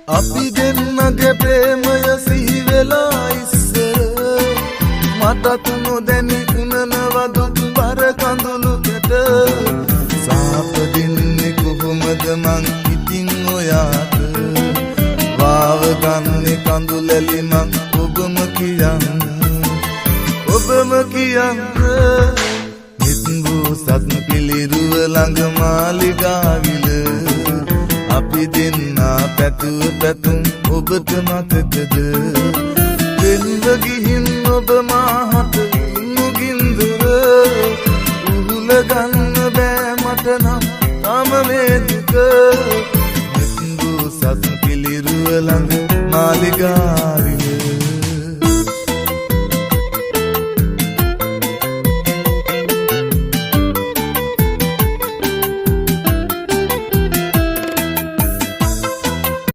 අපි දෙන්නගේ ප්‍රේමය සිහි වෙලා ඉස්සර මටත් නොදැනි උනනවදු පර කඳුළුකට සාපදින්නේ කොහොමද මං ඉතින් ඔයාට වාව ගන්නේ කඳුලැලි මං ඔබම කියන්න හිත්වූ සත් පිළිරුව ළඟ මාලිගාවිල අපි දෙන්නා පැතුව පැතුම් ඔබට මතකද දෙන්න ගිහින් ඔබ මාහට මුගින්දර උහුල ගන්න බෑ මට නම් තම වේදික හිත්වූ සත් පිළිරුව ළඟ මාලිගාවිල